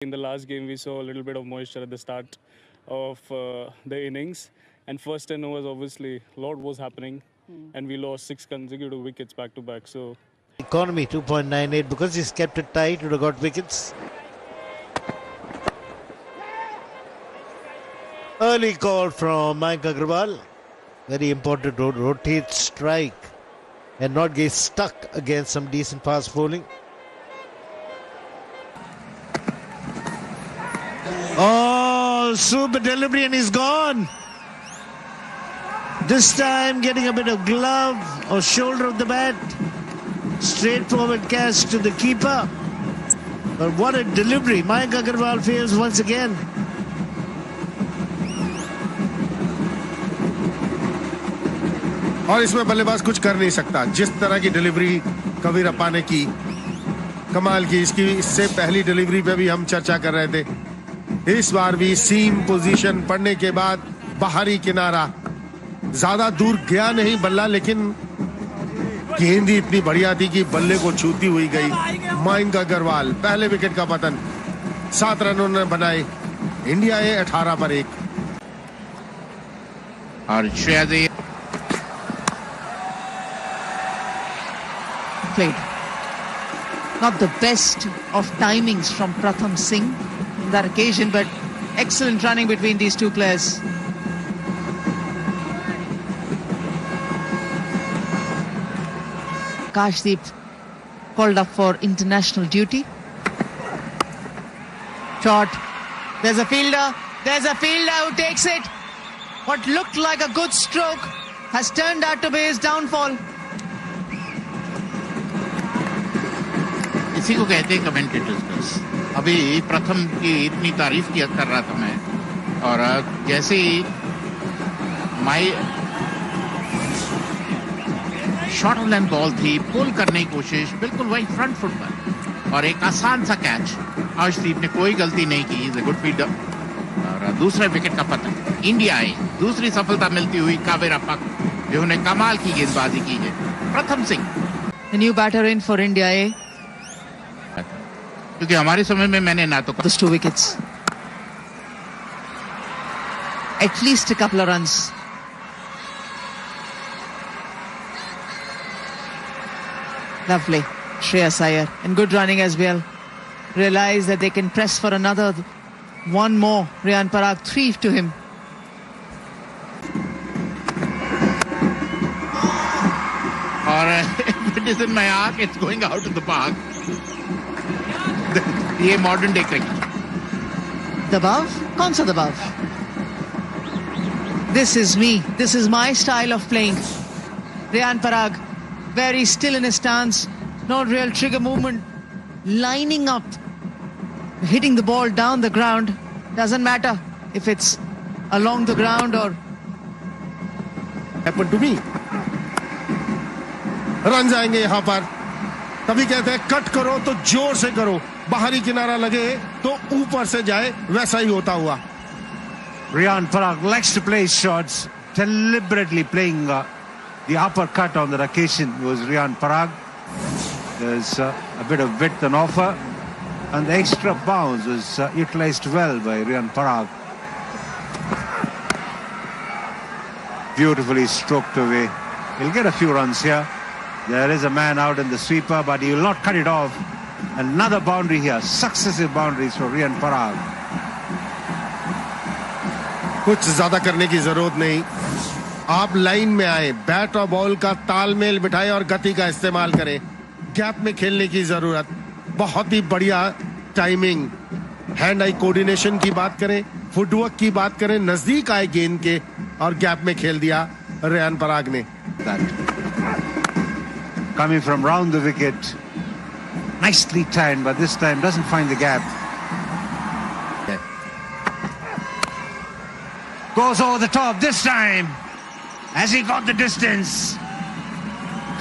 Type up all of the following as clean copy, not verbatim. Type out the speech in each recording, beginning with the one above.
In the last game, we saw a little bit of moisture at the start of the innings. And first 10 overs, obviously, a lot was happening. And we lost 6 consecutive wickets back to back. So, economy 2.98 because he's kept it tight, would have got wickets. Early call from Mayank Agarwal. Very important to rotate strike and not get stuck against some decent fast bowling. Oh, super delivery and he's gone. This time getting a bit of glove or shoulder of the bat. Straightforward catch to the keeper. But what a delivery. Mayank Agarwal fails once again. और इसमें बल्लेबाज कुछ कर नहीं सकता. जिस तरह की डिलीवरी कबीरप्पा ने की, कमाल की. इससे पहली डिलीवरी पे भी हम चर्चा कर रहे थे. इस बार भी सीम पोजीशन पड़ने के बाद बाहरी किनारा, ज्यादा दूर गया नहीं बल्ला, लेकिन गेंद ही इतनी बढ़िया थी कि बल्ले को छूती हुई गई. मयंक अग्रवाल पहले विकेट का पतन. 7 रन उन्होंने बनाए. इंडिया ए 18 पर 1. और Shreya played. Not the best of timings from Pratham Singh on that occasion, but excellent running between these two players. Kashdeep called up for international duty. Shot. There's a fielder. There's a fielder who takes it. What looked like a good stroke has turned out to be his downfall. इसी को कहते हैं commentators बस. अभी प्रथम की इतनी तारीफ किया कर रहा था मैं, और जैसे ही शॉर्ट लेंथ बॉल थी, पुल करने की कोशिश, बिल्कुल वही फ्रंट फुट पर, और एक आसान सा कैच. अर्शदीप ने कोई गलती नहीं की. Is a good fielder. और दूसरे विकेट का पतन. इंडिया आई दूसरी सफलता मिलती हुई कावेरप्पा को, जिन्होंने कमाल की गेंदबाजी की है. प्रथम Singh, A new batter in for India A. क्योंकि हमारे समय में मैंने ना तो Those 2 wickets. At least a couple of runs. Lovely. Shreyas Iyer. And good running as well. Realize that they can press for another one more. Riyan Parag 3 to him. और if it is in my arc, it's going out of the park. ये modern day cricket. Dabav? कौन सा Dabav? This is me. This is my style of playing. Riyan Parag, very still in his stance. No real trigger movement. Lining up. Hitting the ball down the ground. Doesn't matter if it's along the ground or... Happen to me. Run जाएंगे यहाँ पर. तभी कहते हैं cut करो तो जोर से करो, बाहरी किनारा लगे तो ऊपर से जाए. वैसा ही होता हुआ. Riyan Parag likes to play shots, deliberately playing the uppercut on that occasion was Riyan Parag. There's a bit of width on offer, and the extra bounce was utilized well by Riyan Parag. Beautifully stroked away. He'll get a few runs here. There is a man out in the sweeper, but he will not cut it off. Another boundary here. Successive boundaries for Riyan Parag. कुछ ज्यादा करने की जरूरत नहीं. आप line में आए, bat और बॉल का तालमेल बिठाएं और गति का इस्तेमाल करें. गैप में खेलने की जरूरत. बहुत ही बढ़िया टाइमिंग. हैंड आई कोऑर्डिनेशन की बात करें, फुटवर्क की बात करें, नजदीक आए गेंद के और गैप में खेल दिया रियान पराग ने. Coming from round the wicket, nicely timed, but this time doesn't find the gap. Goes over the top this time, as he got the distance.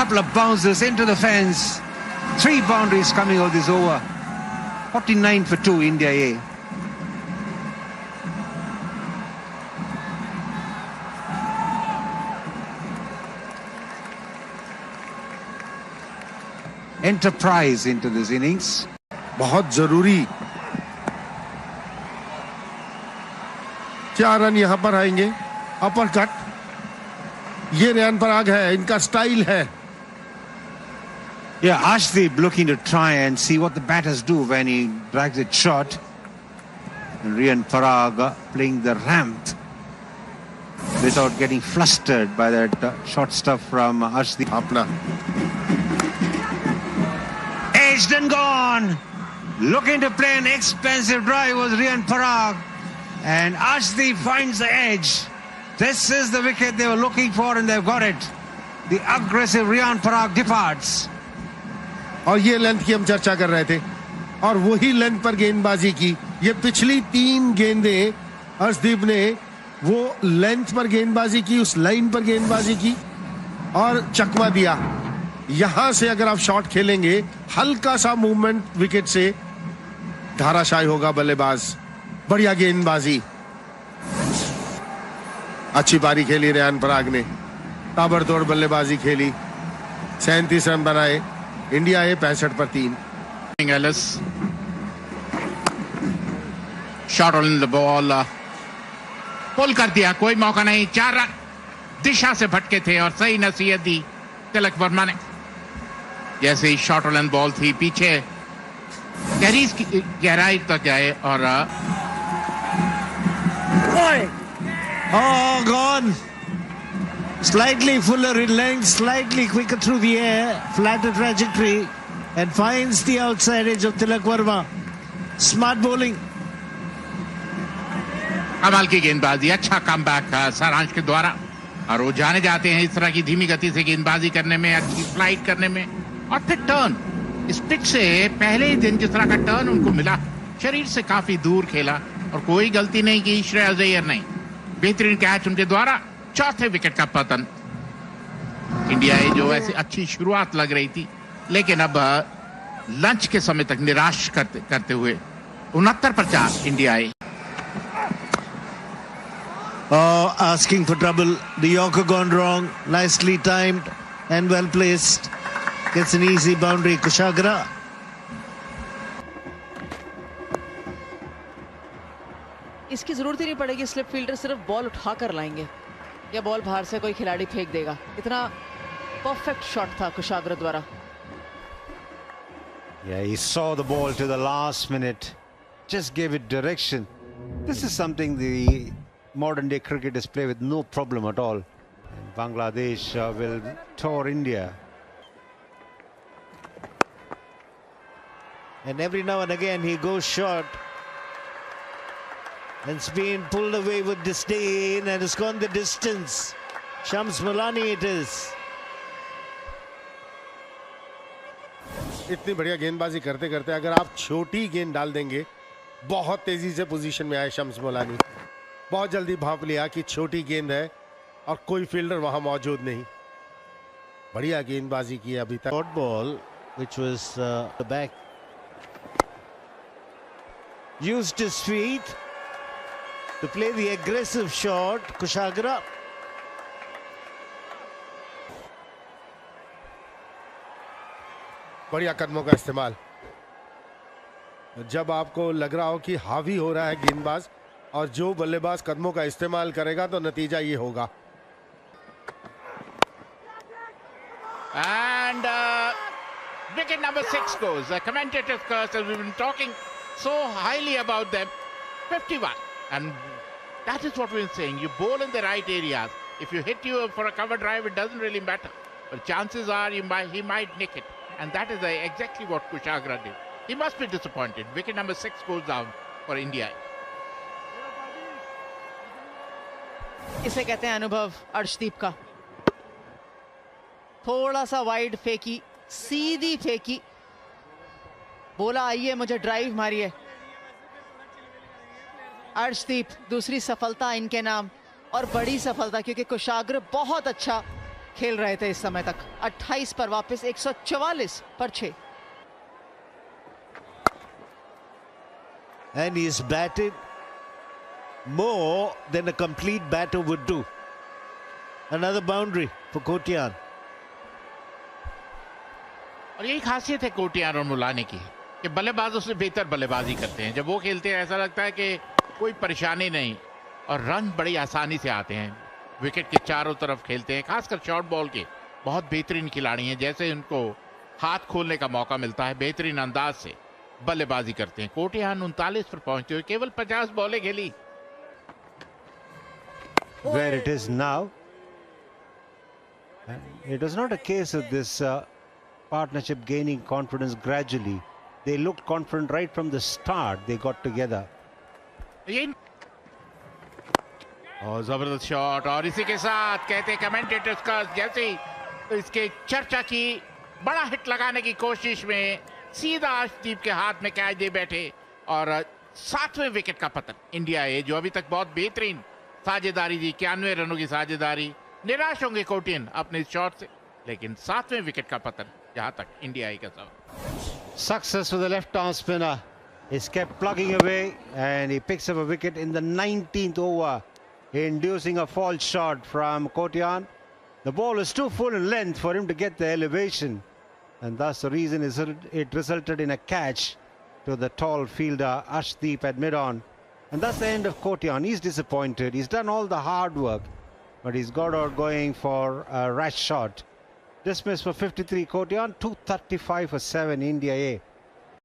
Couple of bounces into the fence. 3 boundaries coming out this over. 49 for 2, India A. enterprise into this innings. बहुत जरूरी 4 run यहां पर आएंगे। Upper cut, ये रियान पराग है, इनका style है। Yeah, Arshdeep looking to try and see what the batters do when he drags it short. And Riyan Parag playing the ramp without getting flustered by that short stuff from Arshdeep. अपना Edged and gone. Looking to play an expensive drive was Riyan Parag. And Arshdeep finds the edge. This is the wicket they were looking for and they've got it. The aggressive Riyan Parag departs. और ये length की हम चर्चा कर रहे थे और वही लेंथ पर गेंदबाजी की। ये पिछली 3 गेंदें अर्शदीप ने वो लेंथ पर गेंदबाजी की, उस लाइन पर गेंदबाजी की और चकमा दिया। यहां से अगर आप शॉट खेलेंगे, हल्का सा मूवमेंट विकेट से धाराशायी होगा बल्लेबाज। बढ़िया गेंदबाजी, अच्छी पारी खेली रियान पराग ने, ताबड़तोड़ बल्लेबाजी खेली, 37 रन बनाए। इंडिया है 65 पर 3। Ellis shot on the ball, पुल कर दिया, कोई मौका नहीं। 4 रन दिशा से भटके थे और सही नसीहत दी तिलक वर्मा ने। जैसे ही शॉट ऑन बॉल थी, पीछे कैरीज की गहराई तक गए और oh, gone. Slightly fuller in length, slightly quicker through the air, flatter trajectory, and finds the outside edge of Tilak Verma. Smart bowling. कमाल की गेंदबाजी, अच्छा कमबैक सारांश के द्वारा। और वो जाने जाते हैं इस तरह की धीमी गति से गेंदबाजी करने में, अच्छी फ्लाइट करने में। और फिर टर्न, इस पिच से पहले ही दिन जिस तरह का टर्न उनको मिला, शरीर से काफी दूर खेला और कोई गलती नहीं की श्रेयस अय्यर ने। बेहतरीन कैच उनके द्वारा, चौथे विकेट का पतन। इंडिया जो ऐसी अच्छी शुरुआत लग रही थी, लेकिन अब लंच के समय तक निराश करते हुए 69 पर 4 India. Oh, asking for trouble. The Yorker gone wrong. Nicely timed and well placed. Gets an easy boundary. Kushagra. इसकी जरूरत ही नहीं पड़ेगी, स्लिप फील्डर सिर्फ बॉल उठाकर लाएंगे या बॉल बाहर से कोई खिलाड़ी फेंक देगा। इतना परफेक्ट शॉट था कुशाग्र द्वारा। Yeah, he saw the ball to the last minute, just gave it direction. This is something the modern day cricketers play with no problem at all. And Bangladesh will tour India. And every now and again he goes short. And it's been pulled away with disdain and has gone the distance. Shams Mulani it is. इतनी बढ़िया गेंदबाजी करते करते अगर आप छोटी गेंद डाल देंगे, बहुत तेजी से पोजीशन में आए शम्स मोलानी। बहुत जल्दी भांप लिया कि छोटी गेंद है और कोई फील्डर वहां मौजूद नहीं। बढ़िया गेंदबाजी की अभी तक। Short ball, which was the back. Used his feet to play the aggressive shot. Kushagra. बढ़िया कदमों का इस्तेमाल। जब आपको लग रहा हो कि हावी हो रहा है गेंदबाज और जो बल्लेबाज कदमों का इस्तेमाल करेगा, तो नतीजा ये होगा। And wicket number 6 goes. The commentators curse, as we've been talking so highly about them. 51. And that is what we've been saying. You bowl in the right areas. If you hit you for a cover drive, it doesn't really matter. But chances are he might nick it. And that is exactly what Kushagra did. He must be disappointed. Wicket number 6 goes down for India. इसे कहते हैं अनुभव अर्शदीप का। थोड़ा सा wide फेंकी, सीधी फेंकी, बोला आइए मुझे ड्राइव मारिए। अर्शदीप दूसरी सफलता इनके नाम, और बड़ी सफलता, क्योंकि कुशाग्र बहुत अच्छा खेल रहे थे इस समय तक। 28 पर वापस 144 पर 6। And he's batted more than a complete batter would do. Another boundary for Kotiyan. और यही खासियत है कोटियान और मुलानी की कि बल्लेबाजों से बेहतर बल्लेबाजी करते हैं। जब वो खेलते हैं ऐसा लगता है कि कोई परेशानी नहीं, और रन बड़ी आसानी से आते हैं। विकेट के चारों तरफ खेलते हैं, खासकर शॉर्ट बॉल के बहुत बेहतरीन खिलाड़ी हैं। जैसे उनको हाथ खोलने का मौका मिलता है, बेहतरीन अंदाज से बल्लेबाजी करते हैं। कोटियान 39 पर पहुंचते हुए केवल 50 बॉलें खेली। Where it is now, it was not a case of this partnership gaining confidence gradually. They looked confident right from the start. They got together. और जबरदस्त शॉट, और इसी के साथ कहते कमेंटेटर्स का जैसे ही इसके चर्चा की, बड़ा हिट लगाने की कोशिश में सीधा अर्शदीप के हाथ में कैच दे बैठे और 7वें विकेट का पतन। इंडिया ए जो अभी तक बहुत बेहतरीन साझेदारी दी, 91 रनों की साझेदारी। निराश होंगे कोटियन अपने इस शॉट से, लेकिन 7वें विकेट का पतन जहां तक इंडिया ए का सवाल। Success for the left-arm spinner. He's kept plugging away and he picks up a wicket in the 19th over, inducing a false shot from Kotian. The ball is too full in length for him to get the elevation, and thus the reason is it resulted in a catch to the tall fielder Arshdeep at mid-on. And that's the end of Kotian. He's disappointed. He's done all the hard work, but he's got out going for a rash shot. Dismissed for 53 Kotian, 235 for 7 India A.